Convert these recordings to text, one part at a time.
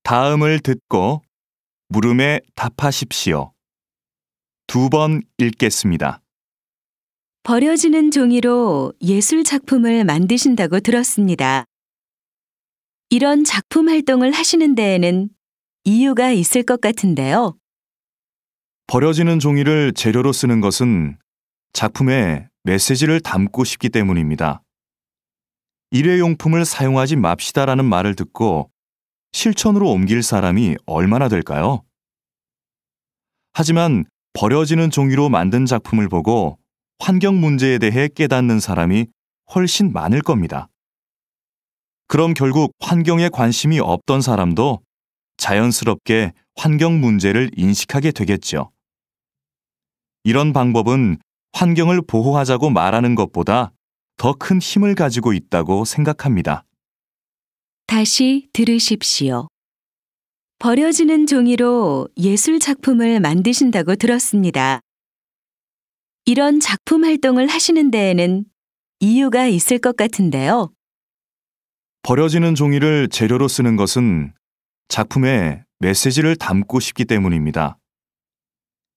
다음을 듣고 물음에 답하십시오. 2번 읽겠습니다. 버려지는 종이로 예술 작품을 만드신다고 들었습니다. 이런 작품 활동을 하시는 데에는 이유가 있을 것 같은데요. 버려지는 종이를 재료로 쓰는 것은 작품에 메시지를 담고 싶기 때문입니다. 일회용품을 사용하지 맙시다라는 말을 듣고 실천으로 옮길 사람이 얼마나 될까요? 하지만 버려지는 종이로 만든 작품을 보고 환경 문제에 대해 깨닫는 사람이 훨씬 많을 겁니다. 그럼 결국 환경에 관심이 없던 사람도 자연스럽게 환경 문제를 인식하게 되겠죠. 이런 방법은 환경을 보호하자고 말하는 것보다 더 큰 힘을 가지고 있다고 생각합니다. 다시 들으십시오. 버려지는 종이로 예술 작품을 만드신다고 들었습니다. 이런 작품 활동을 하시는 데에는 이유가 있을 것 같은데요. 버려지는 종이를 재료로 쓰는 것은 작품에 메시지를 담고 싶기 때문입니다.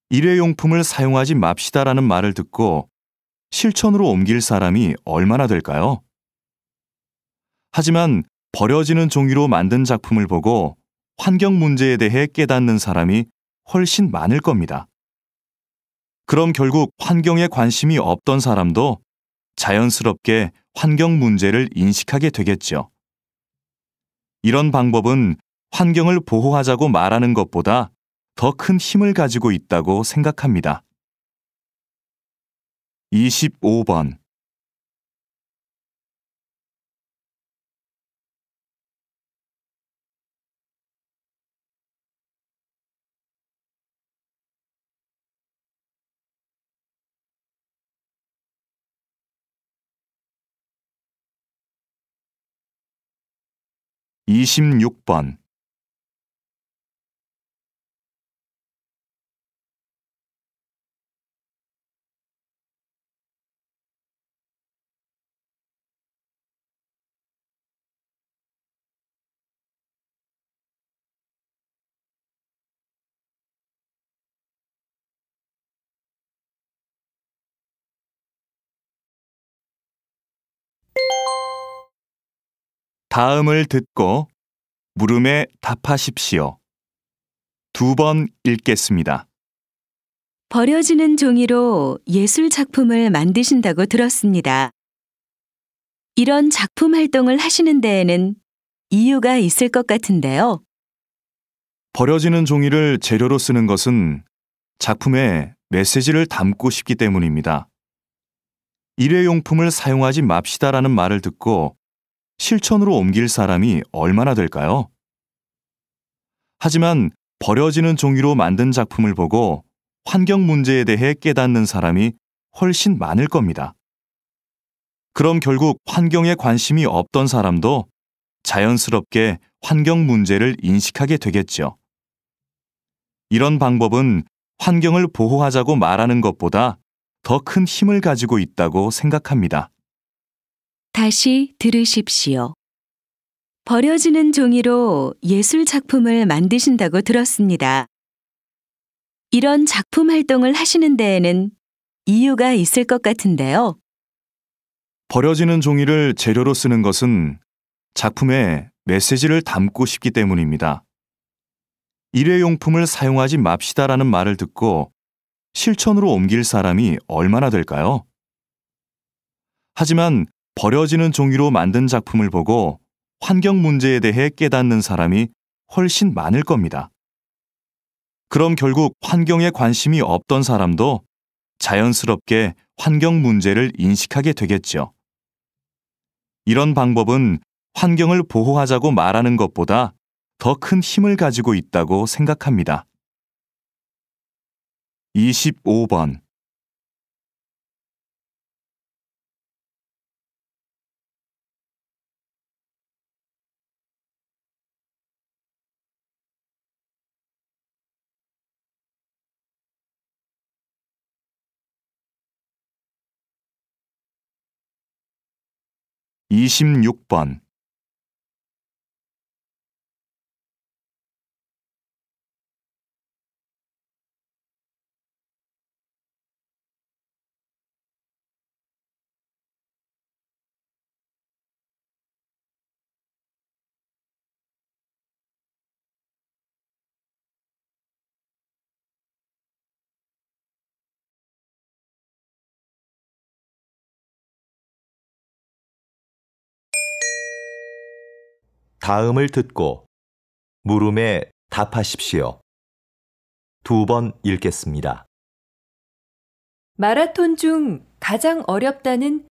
일회용품을 사용하지 맙시다라는 말을 듣고 실천으로 옮길 사람이 얼마나 될까요? 하지만 버려지는 종이로 만든 작품을 보고 환경 문제에 대해 깨닫는 사람이 훨씬 많을 겁니다. 그럼 결국 환경에 관심이 없던 사람도 자연스럽게 환경 문제를 인식하게 되겠죠. 이런 방법은 환경을 보호하자고 말하는 것보다 더 큰 힘을 가지고 있다고 생각합니다. 25번. 이십육 번. 다음을 듣고 물음에 답하십시오. 2번 읽겠습니다. 버려지는 종이로 예술 작품을 만드신다고 들었습니다. 이런 작품 활동을 하시는 데에는 이유가 있을 것 같은데요. 버려지는 종이를 재료로 쓰는 것은 작품에 메시지를 담고 싶기 때문입니다. 일회용품을 사용하지 맙시다라는 말을 듣고 실천으로 옮길 사람이 얼마나 될까요? 하지만 버려지는 종이로 만든 작품을 보고 환경 문제에 대해 깨닫는 사람이 훨씬 많을 겁니다. 그럼 결국 환경에 관심이 없던 사람도 자연스럽게 환경 문제를 인식하게 되겠죠. 이런 방법은 환경을 보호하자고 말하는 것보다 더 큰 힘을 가지고 있다고 생각합니다. 다시 들으십시오. 버려지는 종이로 예술 작품을 만드신다고 들었습니다. 이런 작품 활동을 하시는 데에는 이유가 있을 것 같은데요. 버려지는 종이를 재료로 쓰는 것은 작품에 메시지를 담고 싶기 때문입니다. 일회용품을 사용하지 맙시다라는 말을 듣고 실천으로 옮길 사람이 얼마나 될까요? 하지만 버려지는 종이로 만든 작품을 보고 환경 문제에 대해 깨닫는 사람이 훨씬 많을 겁니다. 그럼 결국 환경에 관심이 없던 사람도 자연스럽게 환경 문제를 인식하게 되겠죠. 이런 방법은 환경을 보호하자고 말하는 것보다 더 큰 힘을 가지고 있다고 생각합니다. 25번. 이십육 번. 다음을 듣고 물음에 답하십시오. 2번 읽겠습니다. 마라톤 중 가장 어렵다는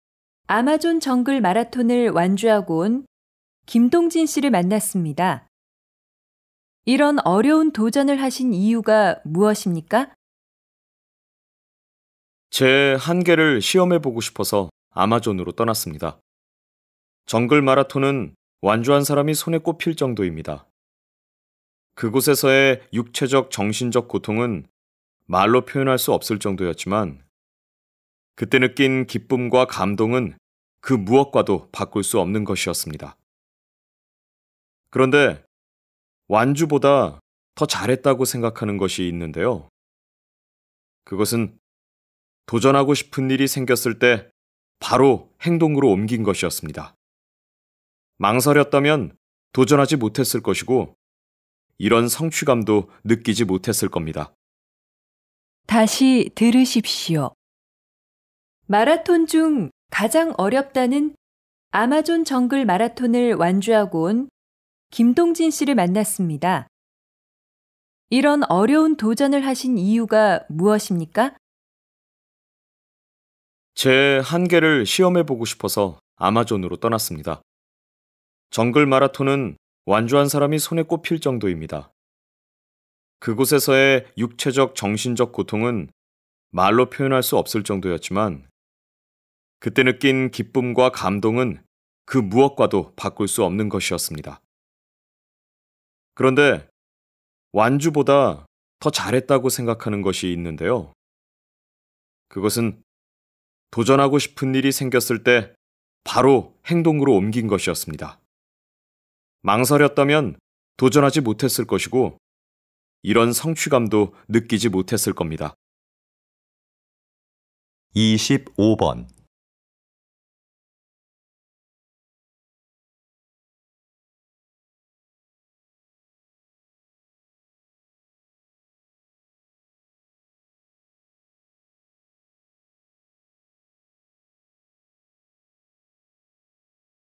아마존 정글 마라톤을 완주하고 온 김동진 씨를 만났습니다. 이런 어려운 도전을 하신 이유가 무엇입니까? 제 한계를 시험해보고 싶어서 아마존으로 떠났습니다. 정글 마라톤은 완주한 사람이 손에 꼽힐 정도입니다. 그곳에서의 육체적, 정신적 고통은 말로 표현할 수 없을 정도였지만 그때 느낀 기쁨과 감동은 그 무엇과도 바꿀 수 없는 것이었습니다. 그런데 완주보다 더 잘했다고 생각하는 것이 있는데요. 그것은 도전하고 싶은 일이 생겼을 때 바로 행동으로 옮긴 것이었습니다. 망설였다면 도전하지 못했을 것이고 이런 성취감도 느끼지 못했을 겁니다. 다시 들으십시오. 마라톤 중 가장 어렵다는 아마존 정글 마라톤을 완주하고 온 김동진 씨를 만났습니다. 이런 어려운 도전을 하신 이유가 무엇입니까? 제 한계를 시험해보고 싶어서 아마존으로 떠났습니다. 정글 마라톤은 완주한 사람이 손에 꼽힐 정도입니다. 그곳에서의 육체적, 정신적 고통은 말로 표현할 수 없을 정도였지만 그때 느낀 기쁨과 감동은 그 무엇과도 바꿀 수 없는 것이었습니다. 그런데 완주보다 더 잘했다고 생각하는 것이 있는데요. 그것은 도전하고 싶은 일이 생겼을 때 바로 행동으로 옮긴 것이었습니다. 망설였다면 도전하지 못했을 것이고 이런 성취감도 느끼지 못했을 겁니다. 25번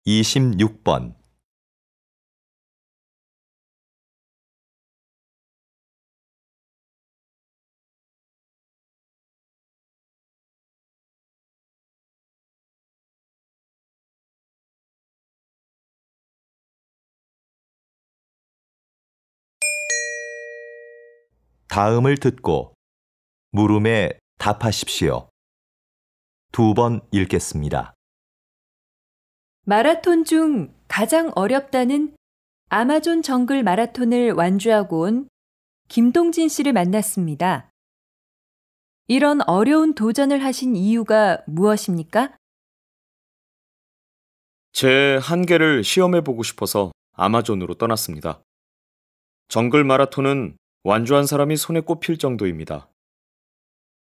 (26번) 다음을 듣고 물음에 답하십시오. 2번 읽겠습니다. 마라톤 중 가장 어렵다는 아마존 정글 마라톤을 완주하고 온 김동진 씨를 만났습니다. 이런 어려운 도전을 하신 이유가 무엇입니까? 제 한계를 시험해보고 싶어서 아마존으로 떠났습니다. 정글 마라톤은 완주한 사람이 손에 꼽힐 정도입니다.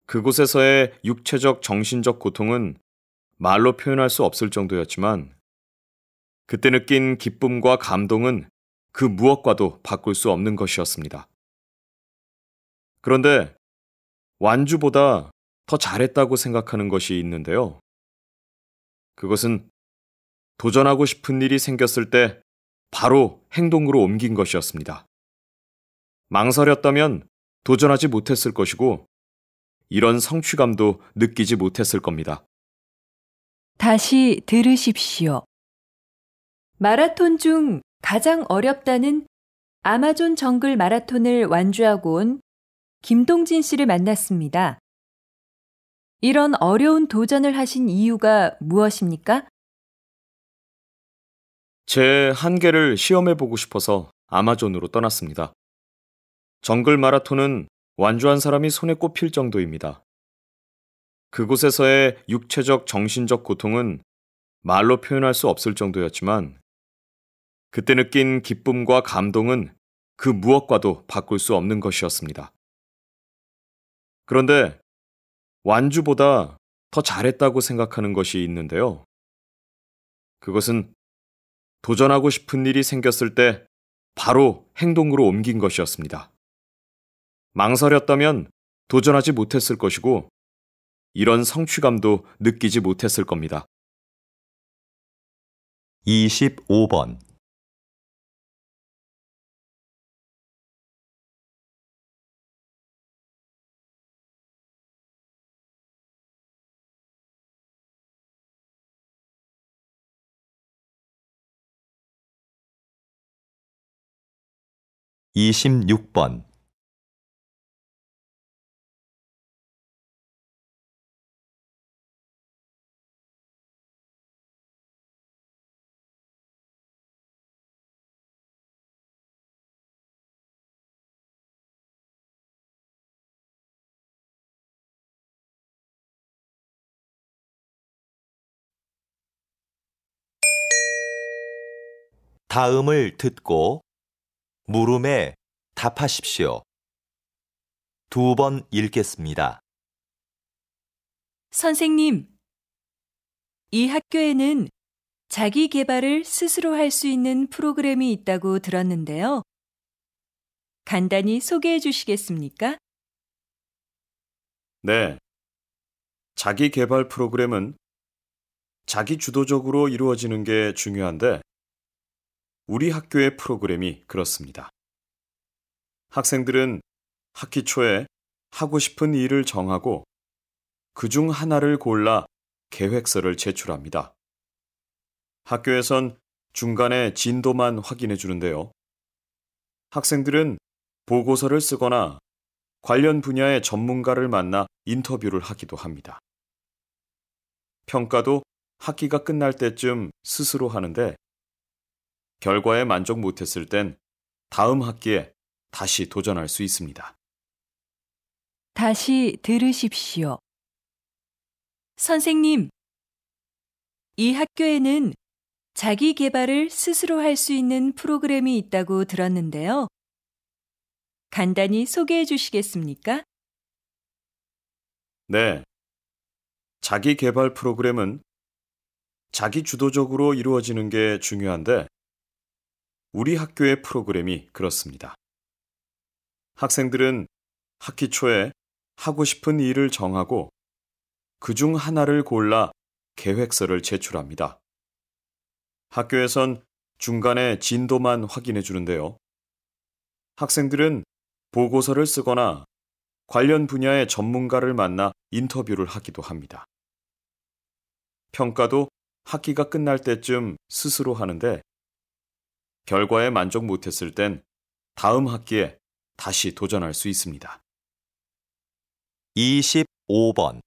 그곳에서의 육체적, 정신적 고통은 말로 표현할 수 없을 정도였지만 그때 느낀 기쁨과 감동은 그 무엇과도 바꿀 수 없는 것이었습니다. 그런데 완주보다 더 잘했다고 생각하는 것이 있는데요. 그것은 도전하고 싶은 일이 생겼을 때 바로 행동으로 옮긴 것이었습니다. 망설였다면 도전하지 못했을 것이고 이런 성취감도 느끼지 못했을 겁니다. 다시 들으십시오. 마라톤 중 가장 어렵다는 아마존 정글 마라톤을 완주하고 온 김동진 씨를 만났습니다. 이런 어려운 도전을 하신 이유가 무엇입니까? 제 한계를 시험해보고 싶어서 아마존으로 떠났습니다. 정글 마라톤은 완주한 사람이 손에 꼽힐 정도입니다. 그곳에서의 육체적, 정신적 고통은 말로 표현할 수 없을 정도였지만 그때 느낀 기쁨과 감동은 그 무엇과도 바꿀 수 없는 것이었습니다. 그런데 완주보다 더 잘했다고 생각하는 것이 있는데요. 그것은 도전하고 싶은 일이 생겼을 때 바로 행동으로 옮긴 것이었습니다. 망설였다면 도전하지 못했을 것이고 이런 성취감도 느끼지 못했을 겁니다. 25번 26번, 다음을 듣고 물음에 답하십시오. 2번 읽겠습니다. 선생님, 이 학교에는 자기 개발을 스스로 할 수 있는 프로그램이 있다고 들었는데요. 간단히 소개해 주시겠습니까? 네. 자기 개발 프로그램은 자기 주도적으로 이루어지는 게 중요한데 우리 학교의 프로그램이 그렇습니다. 학생들은 학기 초에 하고 싶은 일을 정하고 그중 하나를 골라 계획서를 제출합니다. 학교에선 중간에 진도만 확인해 주는데요. 학생들은 보고서를 쓰거나 관련 분야의 전문가를 만나 인터뷰를 하기도 합니다. 평가도 학기가 끝날 때쯤 스스로 하는데 결과에 만족 못했을 땐 다음 학기에 다시 도전할 수 있습니다. 다시 들으십시오. 선생님, 이 학교에는 자기 개발을 스스로 할 수 있는 프로그램이 있다고 들었는데요. 간단히 소개해 주시겠습니까? 네. 자기 개발 프로그램은 자기 주도적으로 이루어지는 게 중요한데 우리 학교의 프로그램이 그렇습니다. 학생들은 학기 초에 하고 싶은 일을 정하고 그중 하나를 골라 계획서를 제출합니다. 학교에선 중간에 진도만 확인해 주는데요. 학생들은 보고서를 쓰거나 관련 분야의 전문가를 만나 인터뷰를 하기도 합니다. 평가도 학기가 끝날 때쯤 스스로 하는데 결과에 만족 못했을 땐 다음 학기에 다시 도전할 수 있습니다. 25번,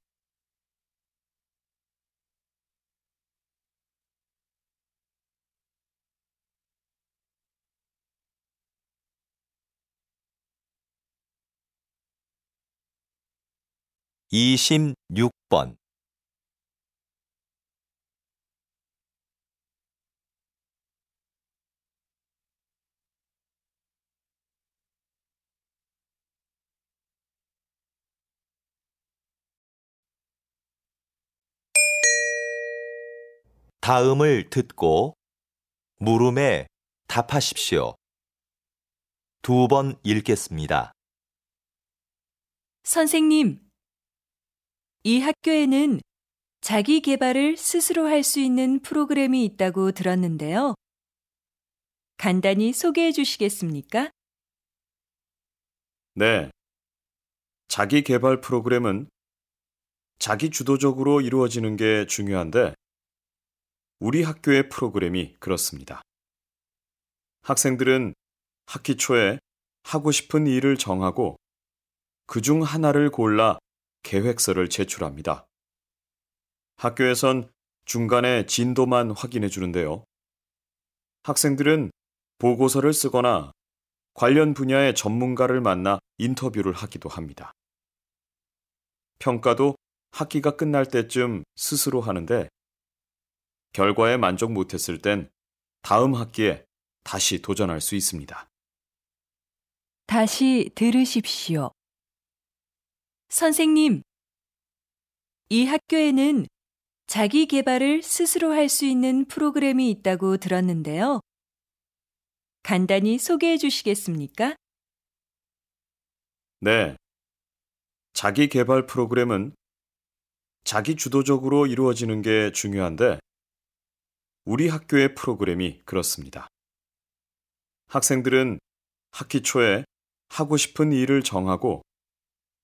26번, 다음을 듣고 물음에 답하십시오. 2번 읽겠습니다. 선생님, 이 학교에는 자기 개발을 스스로 할 수 있는 프로그램이 있다고 들었는데요. 간단히 소개해 주시겠습니까? 네. 자기 개발 프로그램은 자기 주도적으로 이루어지는 게 중요한데 우리 학교의 프로그램이 그렇습니다. 학생들은 학기 초에 하고 싶은 일을 정하고 그중 하나를 골라 계획서를 제출합니다. 학교에선 중간에 진도만 확인해 주는데요. 학생들은 보고서를 쓰거나 관련 분야의 전문가를 만나 인터뷰를 하기도 합니다. 평가도 학기가 끝날 때쯤 스스로 하는데 결과에 만족 못했을 땐 다음 학기에 다시 도전할 수 있습니다. 다시 들으십시오. 선생님, 이 학교에는 자기 개발을 스스로 할 수 있는 프로그램이 있다고 들었는데요. 간단히 소개해 주시겠습니까? 네. 자기 개발 프로그램은 자기 주도적으로 이루어지는 게 중요한데 우리 학교의 프로그램이 그렇습니다. 학생들은 학기 초에 하고 싶은 일을 정하고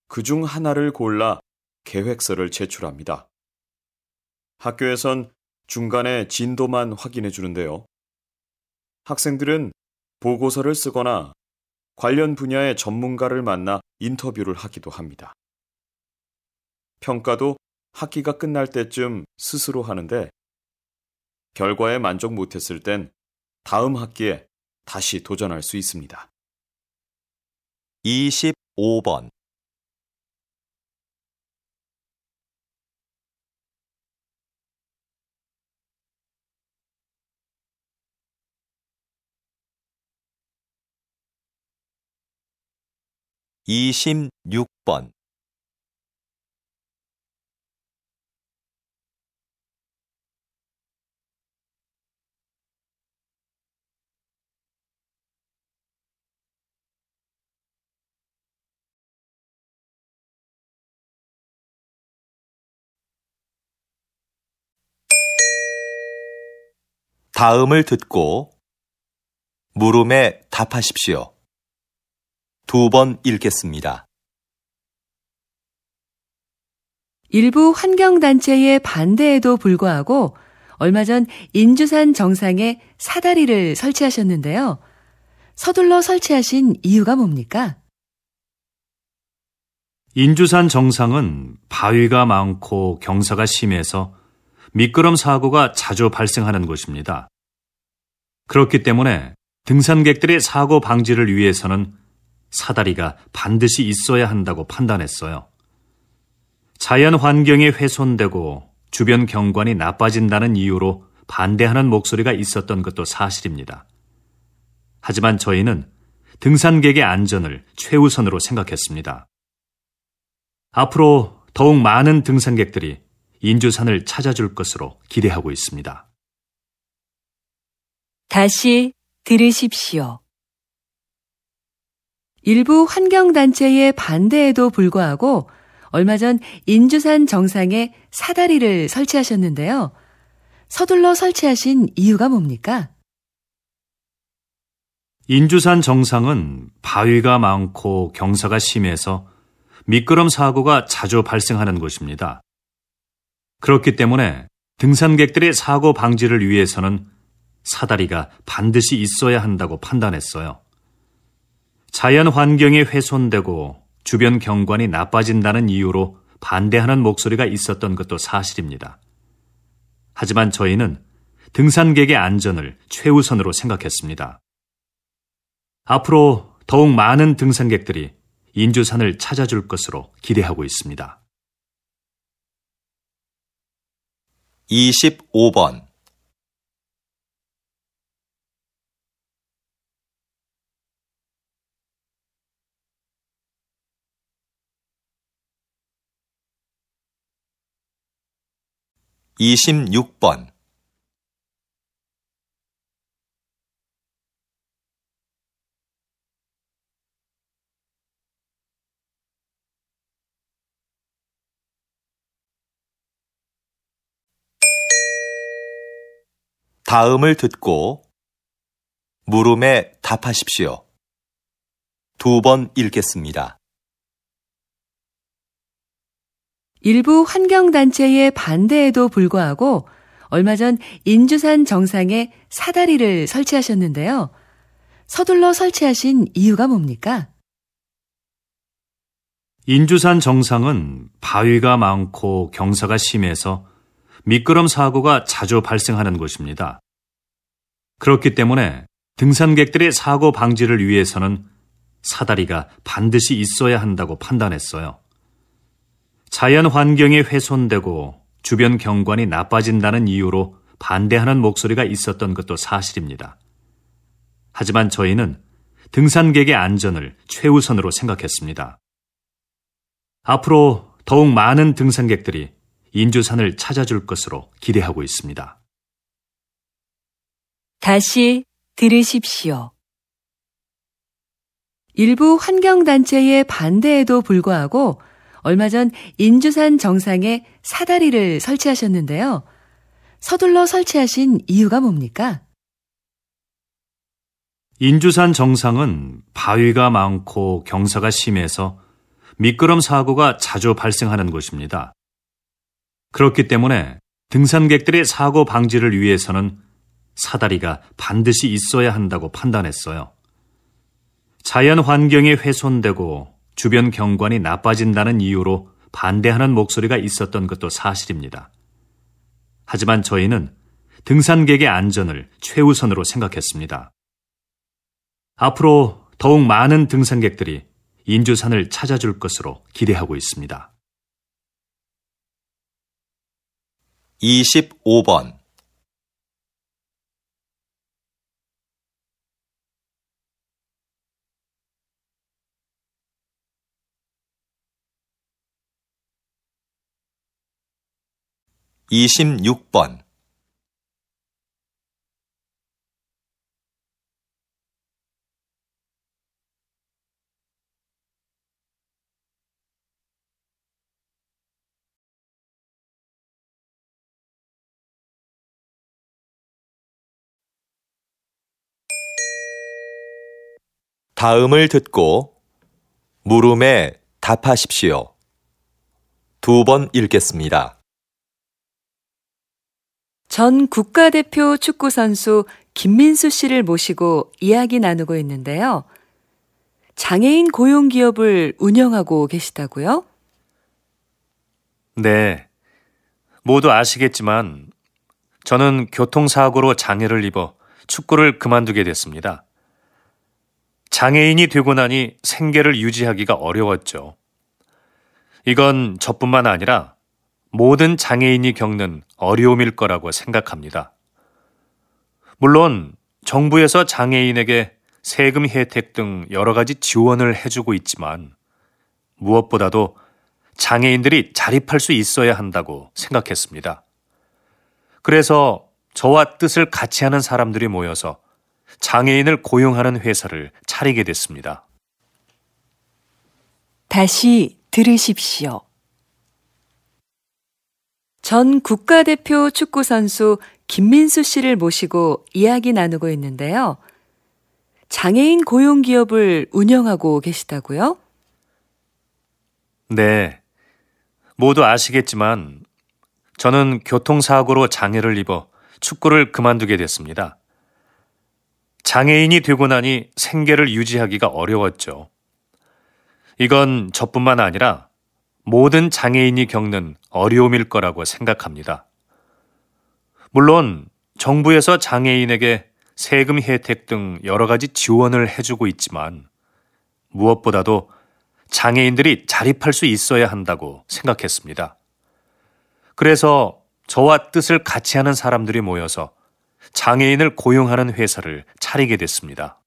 그중 하나를 골라 계획서를 제출합니다. 학교에선 중간에 진도만 확인해 주는데요. 학생들은 보고서를 쓰거나 관련 분야의 전문가를 만나 인터뷰를 하기도 합니다. 평가도 학기가 끝날 때쯤 스스로 하는데 결과에 만족 못했을 땐 다음 학기에 다시 도전할 수 있습니다. 25번. 26번. '다음을 듣고 물음에 답하십시오. 2번 읽겠습니다. 일부 환경단체의 반대에도 불구하고 얼마 전 인주산 정상에 사다리를 설치하셨는데요. 서둘러 설치하신 이유가 뭡니까? 인주산 정상은 바위가 많고 경사가 심해서 미끄럼 사고가 자주 발생하는 곳입니다. 그렇기 때문에 등산객들의 사고 방지를 위해서는 사다리가 반드시 있어야 한다고 판단했어요. 자연 환경이 훼손되고 주변 경관이 나빠진다는 이유로 반대하는 목소리가 있었던 것도 사실입니다. 하지만 저희는 등산객의 안전을 최우선으로 생각했습니다. 앞으로 더욱 많은 등산객들이 인주산을 찾아줄 것으로 기대하고 있습니다. 다시 들으십시오. 일부 환경단체의 반대에도 불구하고 얼마 전 인주산 정상에 사다리를 설치하셨는데요. 서둘러 설치하신 이유가 뭡니까? 인주산 정상은 바위가 많고 경사가 심해서 미끄럼 사고가 자주 발생하는 곳입니다. 그렇기 때문에 등산객들의 사고 방지를 위해서는 사다리가 반드시 있어야 한다고 판단했어요. 자연 환경이 훼손되고 주변 경관이 나빠진다는 이유로 반대하는 목소리가 있었던 것도 사실입니다. 하지만 저희는 등산객의 안전을 최우선으로 생각했습니다. 앞으로 더욱 많은 등산객들이 인주산을 찾아줄 것으로 기대하고 있습니다. 25번. 26번. '다음을 듣고 물음에 답하십시오. 2번 읽겠습니다. 일부 환경단체의 반대에도 불구하고 얼마 전 인주산 정상에 사다리를 설치하셨는데요. 서둘러 설치하신 이유가 뭡니까? 인주산 정상은 바위가 많고 경사가 심해서 미끄럼 사고가 자주 발생하는 곳입니다. 그렇기 때문에 등산객들의 사고 방지를 위해서는 사다리가 반드시 있어야 한다고 판단했어요. 자연 환경이 훼손되고 주변 경관이 나빠진다는 이유로 반대하는 목소리가 있었던 것도 사실입니다. 하지만 저희는 등산객의 안전을 최우선으로 생각했습니다. 앞으로 더욱 많은 등산객들이 인주산을 찾아줄 것으로 기대하고 있습니다. 다시 들으십시오. 일부 환경단체의 반대에도 불구하고 얼마 전 인주산 정상에 사다리를 설치하셨는데요. 서둘러 설치하신 이유가 뭡니까? 인주산 정상은 바위가 많고 경사가 심해서 미끄럼 사고가 자주 발생하는 곳입니다. 그렇기 때문에 등산객들의 사고 방지를 위해서는 사다리가 반드시 있어야 한다고 판단했어요. 자연 환경이 훼손되고 주변 경관이 나빠진다는 이유로 반대하는 목소리가 있었던 것도 사실입니다. 하지만 저희는 등산객의 안전을 최우선으로 생각했습니다. 앞으로 더욱 많은 등산객들이 인주산을 찾아줄 것으로 기대하고 있습니다. 25번 26번 다음을 듣고 물음에 답하십시오. 2번 읽겠습니다. 전 국가대표 축구선수 김민수 씨를 모시고 이야기 나누고 있는데요. 장애인 고용기업을 운영하고 계시다고요? 네, 모두 아시겠지만 저는 교통사고로 장애를 입어 축구를 그만두게 됐습니다. 장애인이 되고 나니 생계를 유지하기가 어려웠죠. 이건 저뿐만 아니라 모든 장애인이 겪는 어려움일 거라고 생각합니다. 물론 정부에서 장애인에게 세금 혜택 등 여러 가지 지원을 해주고 있지만 무엇보다도 장애인들이 자립할 수 있어야 한다고 생각했습니다. 그래서 저와 뜻을 같이 하는 사람들이 모여서 장애인을 고용하는 회사를 차리게 됐습니다. 다시 들으십시오. 전 국가대표 축구선수 김민수 씨를 모시고 이야기 나누고 있는데요. 장애인 고용기업을 운영하고 계시다고요? 네, 모두 아시겠지만 저는 교통사고로 장애를 입어 축구를 그만두게 됐습니다. 장애인이 되고 나니 생계를 유지하기가 어려웠죠. 이건 저뿐만 아니라 모든 장애인이 겪는 어려움일 거라고 생각합니다. 물론 정부에서 장애인에게 세금 혜택 등 여러 가지 지원을 해주고 있지만 무엇보다도 장애인들이 자립할 수 있어야 한다고 생각했습니다. 그래서 저와 뜻을 같이 하는 사람들이 모여서 장애인을 고용하는 회사를 차리게 됐습니다.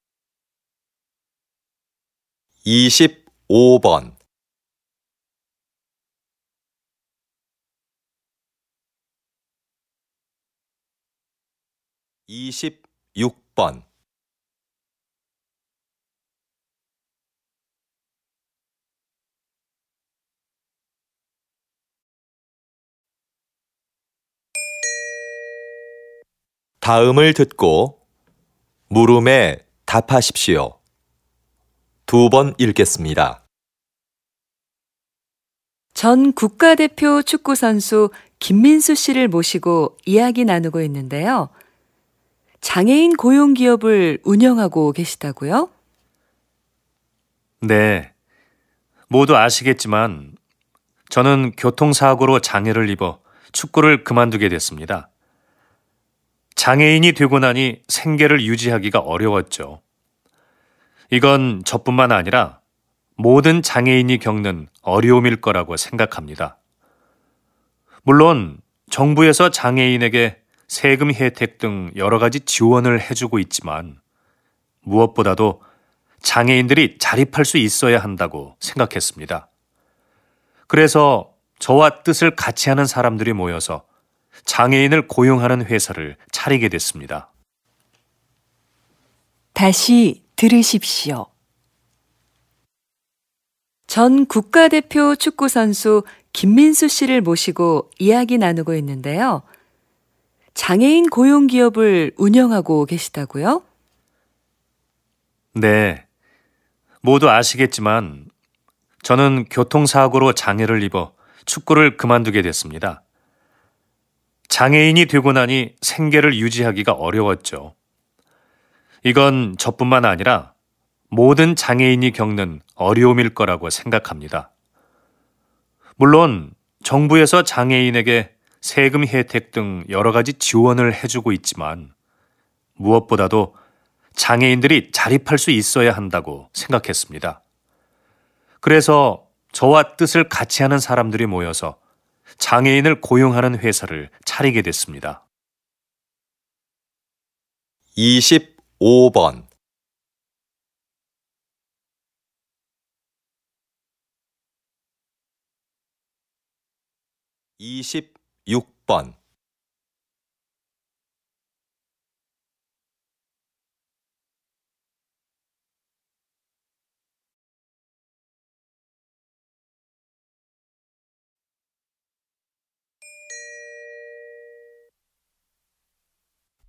25번 26번 다음을 듣고 물음에 답하십시오. 2번 읽겠습니다. 전 국가대표 축구선수 김민수 씨를 모시고 이야기 나누고 있는데요. 장애인 고용기업을 운영하고 계시다고요? 네, 모두 아시겠지만 저는 교통사고로 장애를 입어 축구를 그만두게 됐습니다. 장애인이 되고 나니 생계를 유지하기가 어려웠죠. 이건 저뿐만 아니라 모든 장애인이 겪는 어려움일 거라고 생각합니다. 물론 정부에서 장애인에게 세금 혜택 등 여러 가지 지원을 해주고 있지만 무엇보다도 장애인들이 자립할 수 있어야 한다고 생각했습니다. 그래서 저와 뜻을 같이 하는 사람들이 모여서 장애인을 고용하는 회사를 차리게 됐습니다. 다시 들으십시오. 전 국가대표 축구선수 김민수 씨를 모시고 이야기 나누고 있는데요. 장애인 고용기업을 운영하고 계시다고요? 네, 모두 아시겠지만 저는 교통사고로 장애를 입어 축구를 그만두게 됐습니다. 장애인이 되고 나니 생계를 유지하기가 어려웠죠. 이건 저뿐만 아니라 모든 장애인이 겪는 어려움일 거라고 생각합니다. 물론 정부에서 장애인에게 세금 혜택 등 여러 가지 지원을 해주고 있지만 무엇보다도 장애인들이 자립할 수 있어야 한다고 생각했습니다. 그래서 저와 뜻을 같이 하는 사람들이 모여서 장애인을 고용하는 회사를 차리게 됐습니다. 25번 26번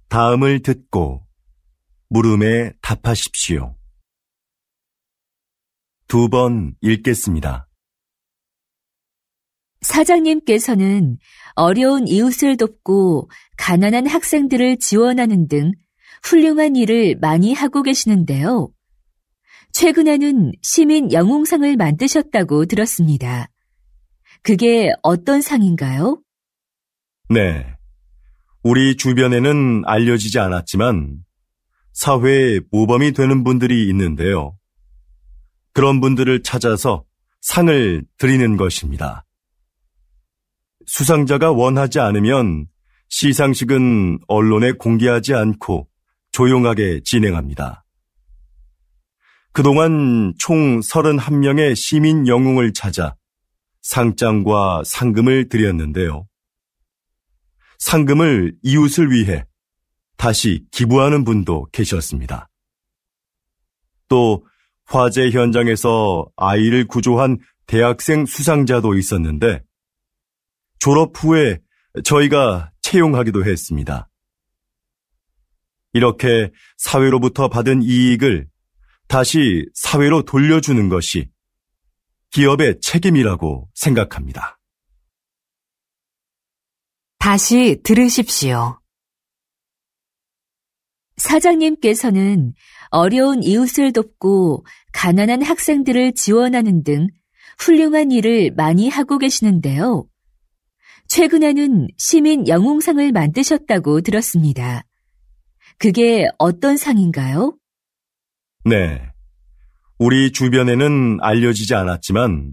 다음을 듣고 물음에 답하십시오. 2번 읽겠습니다. 사장님께서는 어려운 이웃을 돕고 가난한 학생들을 지원하는 등 훌륭한 일을 많이 하고 계시는데요. 최근에는 시민 영웅상을 만드셨다고 들었습니다. 그게 어떤 상인가요? 네. 우리 주변에는 알려지지 않았지만 사회에 모범이 되는 분들이 있는데요. 그런 분들을 찾아서 상을 드리는 것입니다. 수상자가 원하지 않으면 시상식은 언론에 공개하지 않고 조용하게 진행합니다. 그동안 총 31명의 시민 영웅을 찾아 상장과 상금을 드렸는데요. 상금을 이웃을 위해 다시 기부하는 분도 계셨습니다. 또 화재 현장에서 아이를 구조한 대학생 수상자도 있었는데 졸업 후에 저희가 채용하기도 했습니다. 이렇게 사회로부터 받은 이익을 다시 사회로 돌려주는 것이 기업의 책임이라고 생각합니다. 다시 들으십시오. 사장님께서는 어려운 이웃을 돕고 가난한 학생들을 지원하는 등 훌륭한 일을 많이 하고 계시는데요. 최근에는 시민 영웅상을 만드셨다고 들었습니다. 그게 어떤 상인가요? 네. 우리 주변에는 알려지지 않았지만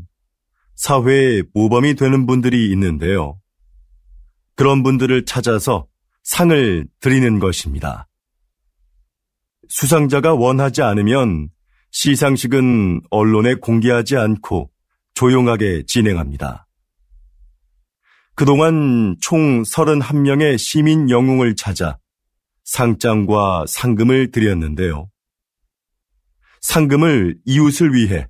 사회에 모범이 되는 분들이 있는데요. 그런 분들을 찾아서 상을 드리는 것입니다. 수상자가 원하지 않으면 시상식은 언론에 공개하지 않고 조용하게 진행합니다. 그동안 총 31명의 시민 영웅을 찾아 상장과 상금을 드렸는데요. 상금을 이웃을 위해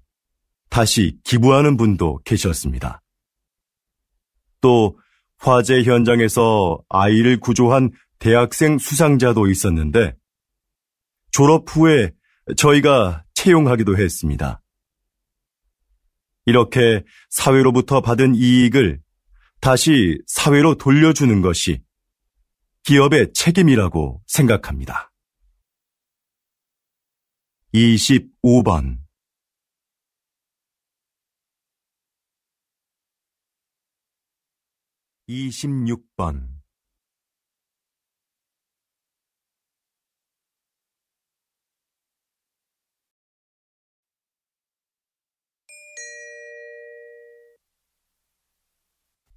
다시 기부하는 분도 계셨습니다. 또 화재 현장에서 아이를 구조한 대학생 수상자도 있었는데 졸업 후에 저희가 채용하기도 했습니다. 이렇게 사회로부터 받은 이익을 다시 사회로 돌려주는 것이 기업의 책임이라고 생각합니다. 25번 26번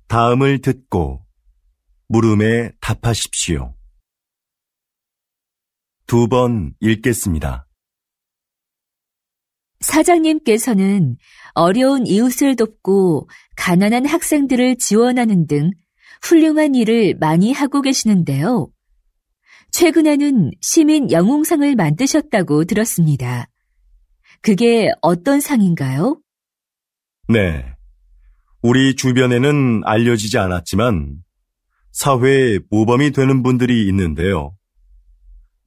다음을 듣고 물음에 답하십시오. 2번 읽겠습니다. 사장님께서는 어려운 이웃을 돕고 가난한 학생들을 지원하는 등 훌륭한 일을 많이 하고 계시는데요. 최근에는 시민 영웅상을 만드셨다고 들었습니다. 그게 어떤 상인가요? 네. 우리 주변에는 알려지지 않았지만 사회에 모범이 되는 분들이 있는데요.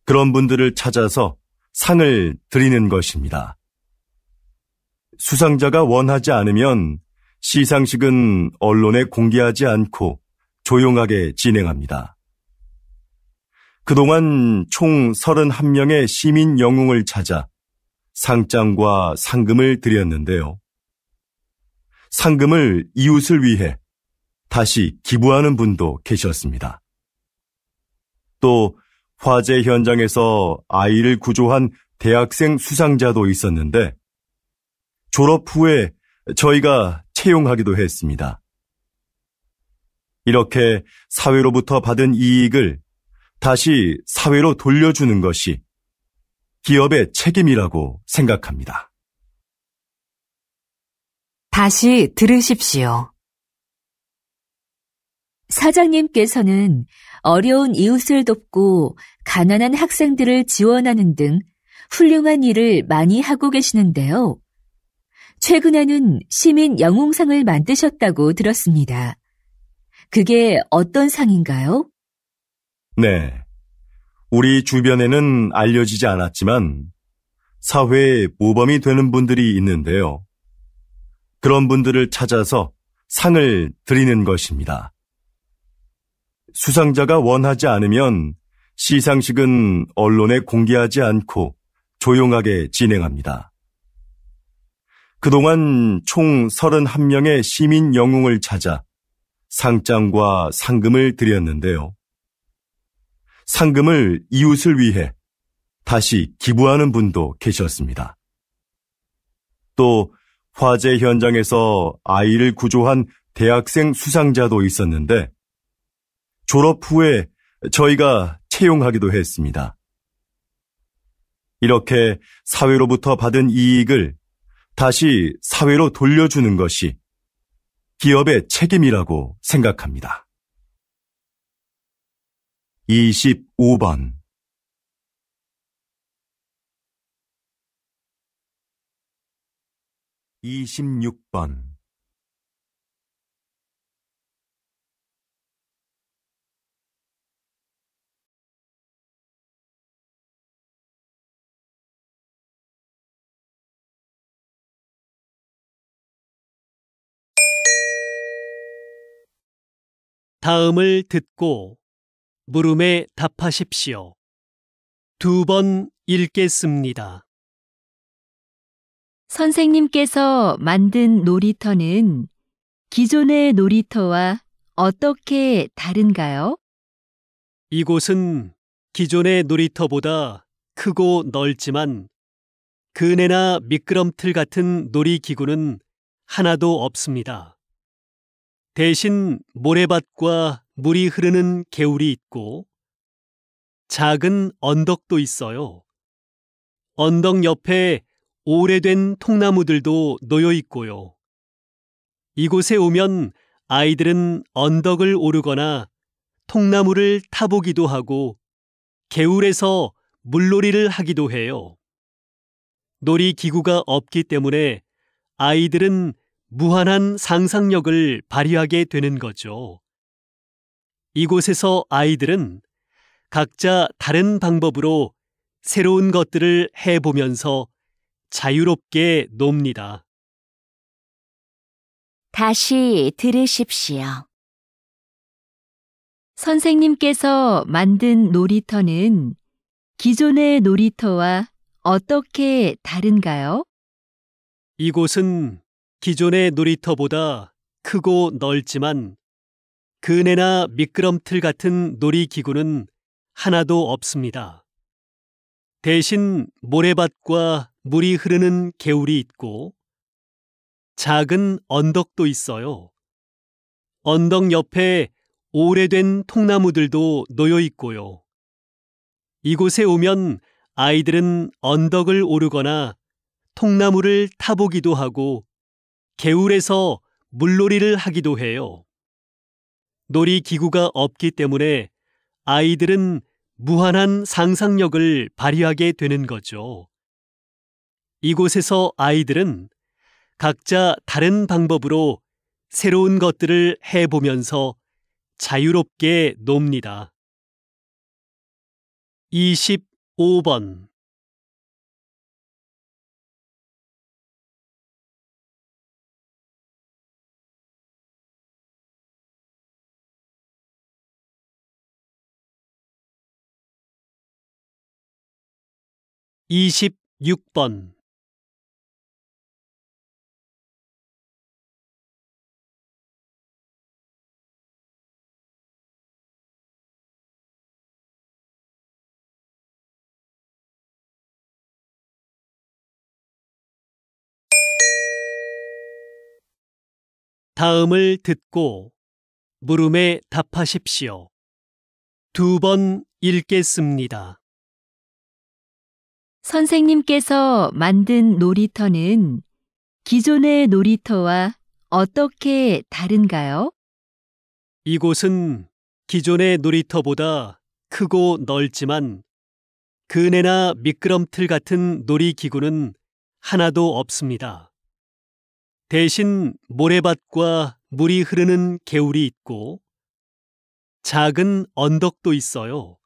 그런 분들을 찾아서 상을 드리는 것입니다. 수상자가 원하지 않으면 시상식은 언론에 공개하지 않고 조용하게 진행합니다. 그동안 총 31명의 시민 영웅을 찾아 상장과 상금을 드렸는데요. 상금을 이웃을 위해 다시 기부하는 분도 계셨습니다. 또 화재 현장에서 아이를 구조한 대학생 수상자도 있었는데 졸업 후에 저희가 채용하기도 했습니다. 이렇게 사회로부터 받은 이익을 다시 사회로 돌려주는 것이 기업의 책임이라고 생각합니다. 다시 들으십시오. 사장님께서는 어려운 이웃을 돕고 가난한 학생들을 지원하는 등 훌륭한 일을 많이 하고 계시는데요. 최근에는 시민 영웅상을 만드셨다고 들었습니다. 그게 어떤 상인가요? 네. 우리 주변에는 알려지지 않았지만 사회에 모범이 되는 분들이 있는데요. 그런 분들을 찾아서 상을 드리는 것입니다. 수상자가 원하지 않으면 시상식은 언론에 공개하지 않고 조용하게 진행합니다. 그동안 총 31명의 시민 영웅을 찾아 상장과 상금을 드렸는데요. 상금을 이웃을 위해 다시 기부하는 분도 계셨습니다. 또 화재 현장에서 아이를 구조한 대학생 수상자도 있었는데 졸업 후에 저희가 채용하기도 했습니다. 이렇게 사회로부터 받은 이익을 다시 사회로 돌려주는 것이 기업의 책임이라고 생각합니다. 25번 26번 다음을 듣고 물음에 답하십시오. 2번 읽겠습니다. 선생님께서 만든 놀이터는 기존의 놀이터와 어떻게 다른가요? 이곳은 기존의 놀이터보다 크고 넓지만 그네나 미끄럼틀 같은 놀이기구는 하나도 없습니다. 대신 모래밭과 물이 흐르는 개울이 있고 작은 언덕도 있어요. 언덕 옆에 오래된 통나무들도 놓여 있고요. 이곳에 오면 아이들은 언덕을 오르거나 통나무를 타보기도 하고 개울에서 물놀이를 하기도 해요. 놀이기구가 없기 때문에 아이들은 무한한 상상력을 발휘하게 되는 거죠. 이곳에서 아이들은 각자 다른 방법으로 새로운 것들을 해보면서 자유롭게 놉니다. 다시 들으십시오. 선생님께서 만든 놀이터는 기존의 놀이터와 어떻게 다른가요? 이곳은 기존의 놀이터보다 크고 넓지만 그네나 미끄럼틀 같은 놀이기구는 하나도 없습니다. 대신 모래밭과 물이 흐르는 개울이 있고 작은 언덕도 있어요. 언덕 옆에 오래된 통나무들도 놓여 있고요. 이곳에 오면 아이들은 언덕을 오르거나 통나무를 타보기도 하고 개울에서 물놀이를 하기도 해요. 놀이기구가 없기 때문에 아이들은 무한한 상상력을 발휘하게 되는 거죠. 이곳에서 아이들은 각자 다른 방법으로 새로운 것들을 해보면서 자유롭게 놉니다. 25번 26번 다음을 듣고 물음에 답하십시오. 2번 읽겠습니다. 선생님께서 만든 놀이터는 기존의 놀이터와 어떻게 다른가요? 이곳은 기존의 놀이터보다 크고 넓지만 그네나 미끄럼틀 같은 놀이기구는 하나도 없습니다. 대신 모래밭과 물이 흐르는 개울이 있고 작은 언덕도 있어요.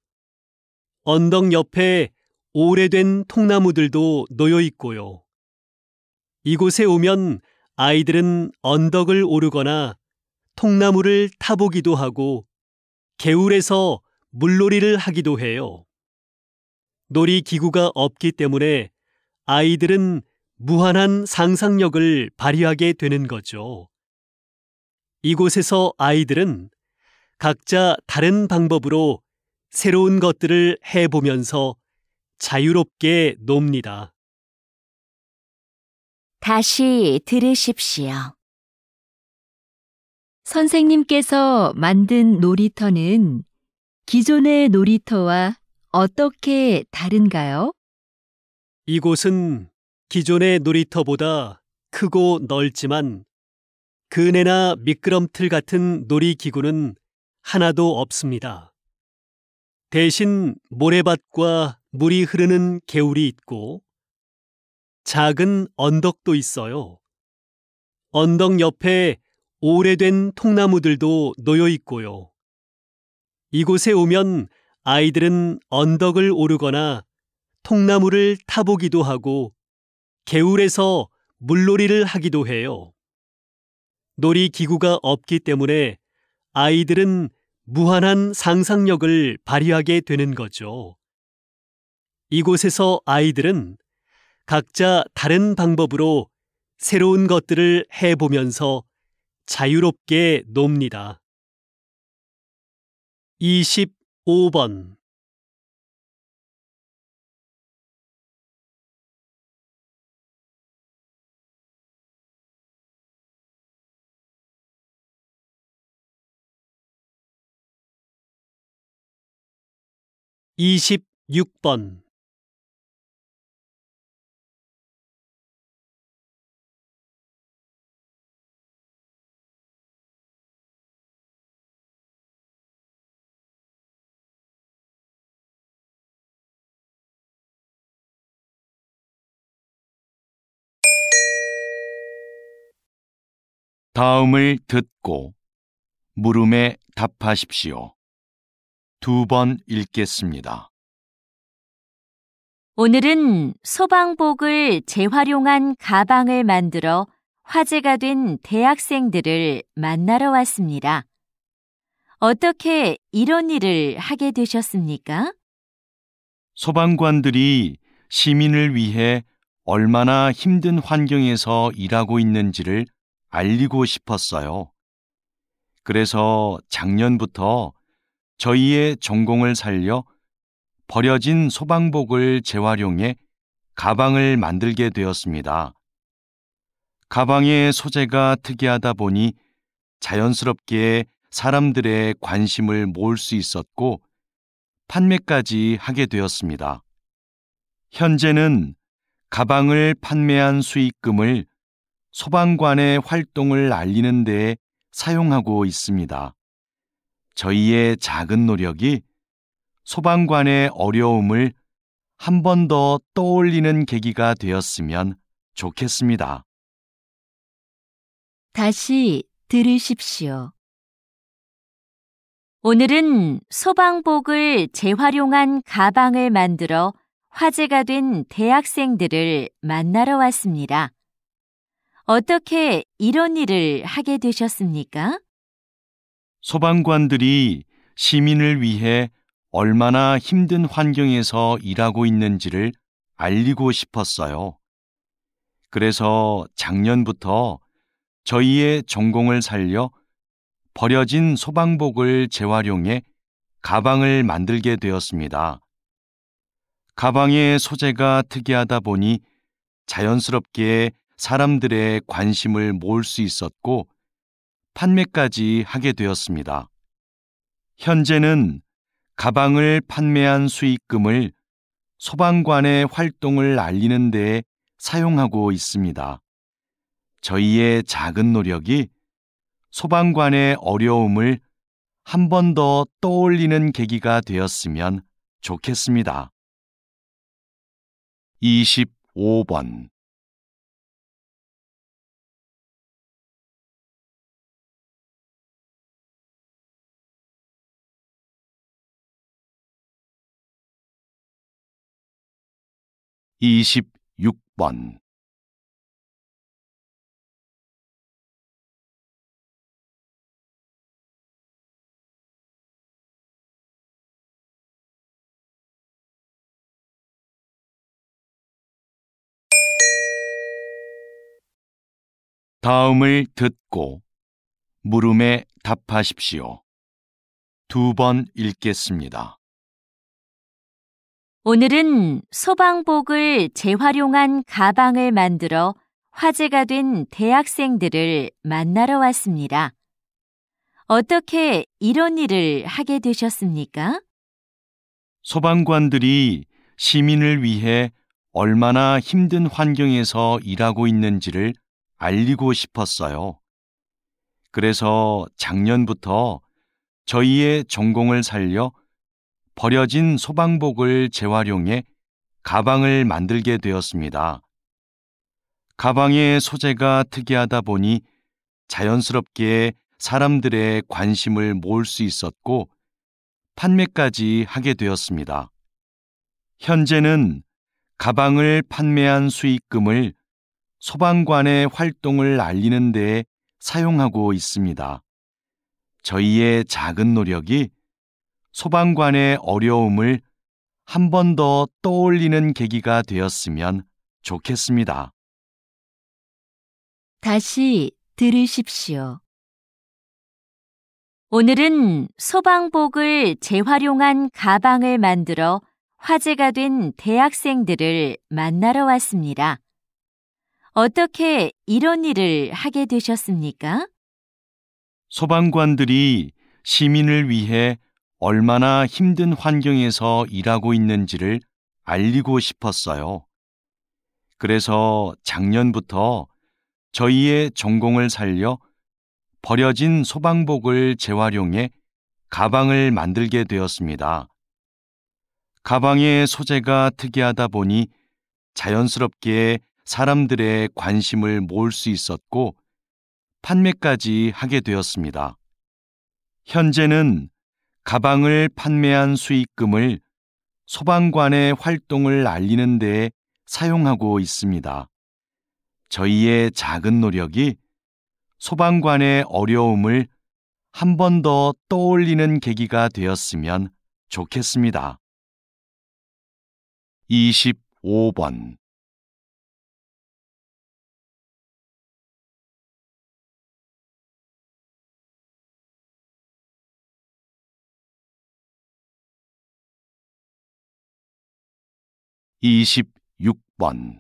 언덕 옆에 오래된 통나무들도 놓여 있고요. 이곳에 오면 아이들은 언덕을 오르거나 통나무를 타보기도 하고 개울에서 물놀이를 하기도 해요. 놀이기구가 없기 때문에 아이들은 무한한 상상력을 발휘하게 되는 거죠. 이곳에서 아이들은 각자 다른 방법으로 새로운 것들을 해보면서 자유롭게 놉니다. 다시 들으십시오. 선생님께서 만든 놀이터는 기존의 놀이터와 어떻게 다른가요? 이곳은 기존의 놀이터보다 크고 넓지만 그네나 미끄럼틀 같은 놀이기구는 하나도 없습니다. 대신 모래밭과 물이 흐르는 개울이 있고 작은 언덕도 있어요. 언덕 옆에 오래된 통나무들도 놓여 있고요. 이곳에 오면 아이들은 언덕을 오르거나 통나무를 타보기도 하고 개울에서 물놀이를 하기도 해요. 놀이기구가 없기 때문에 아이들은 무한한 상상력을 발휘하게 되는 거죠. 이곳에서 아이들은 각자 다른 방법으로 새로운 것들을 해보면서 자유롭게 놉니다. 25번 (26번) 다음을 듣고 물음에 답하십시오. 2번 읽겠습니다. 오늘은 소방복을 재활용한 가방을 만들어 화제가 된 대학생들을 만나러 왔습니다. 어떻게 이런 일을 하게 되셨습니까? 소방관들이 시민을 위해 얼마나 힘든 환경에서 일하고 있는지를 알리고 싶었어요. 그래서 작년부터 저희의 전공을 살려 버려진 소방복을 재활용해 가방을 만들게 되었습니다. 가방의 소재가 특이하다 보니 자연스럽게 사람들의 관심을 모을 수 있었고 판매까지 하게 되었습니다. 현재는 가방을 판매한 수익금을 소방관의 활동을 알리는 데 사용하고 있습니다. 저희의 작은 노력이 소방관의 어려움을 한 번 더 떠올리는 계기가 되었으면 좋겠습니다. 다시 들으십시오. 오늘은 소방복을 재활용한 가방을 만들어 화제가 된 대학생들을 만나러 왔습니다. 어떻게 이런 일을 하게 되셨습니까? 소방관들이 시민을 위해 얼마나 힘든 환경에서 일하고 있는지를 알리고 싶었어요. 그래서 작년부터 저희의 전공을 살려 버려진 소방복을 재활용해 가방을 만들게 되었습니다. 가방의 소재가 특이하다 보니 자연스럽게 사람들의 관심을 모을 수 있었고 판매까지 하게 되었습니다. 현재는 가방을 판매한 수익금을 소방관의 활동을 알리는 데 사용하고 있습니다. 저희의 작은 노력이 소방관의 어려움을 한 번 더 떠올리는 계기가 되었으면 좋겠습니다. 25번 26번 다음을 듣고 물음에 답하십시오. 2번 읽겠습니다. 오늘은 소방복을 재활용한 가방을 만들어 화제가 된 대학생들을 만나러 왔습니다. 어떻게 이런 일을 하게 되셨습니까? 소방관들이 시민을 위해 얼마나 힘든 환경에서 일하고 있는지를 알리고 싶었어요. 그래서 작년부터 저희의 전공을 살려 버려진 소방복을 재활용해 가방을 만들게 되었습니다. 가방의 소재가 특이하다 보니 자연스럽게 사람들의 관심을 모을 수 있었고 판매까지 하게 되었습니다. 현재는 가방을 판매한 수익금을 소방관의 활동을 알리는 데 사용하고 있습니다. 저희의 작은 노력이 소방관의 어려움을 한 번 더 떠올리는 계기가 되었으면 좋겠습니다. 다시 들으십시오. 오늘은 소방복을 재활용한 가방을 만들어 화제가 된 대학생들을 만나러 왔습니다. 어떻게 이런 일을 하게 되셨습니까? 소방관들이 시민을 위해 얼마나 힘든 환경에서 일하고 있는지를 알리고 싶었어요. 그래서 작년부터 저희의 전공을 살려 버려진 소방복을 재활용해 가방을 만들게 되었습니다. 가방의 소재가 특이하다 보니 자연스럽게 사람들의 관심을 모을 수 있었고 판매까지 하게 되었습니다. 현재는 가방을 판매한 수익금을 소방관의 활동을 알리는 데 사용하고 있습니다. 저희의 작은 노력이 소방관의 어려움을 한 번 더 떠올리는 계기가 되었으면 좋겠습니다. 25번 26번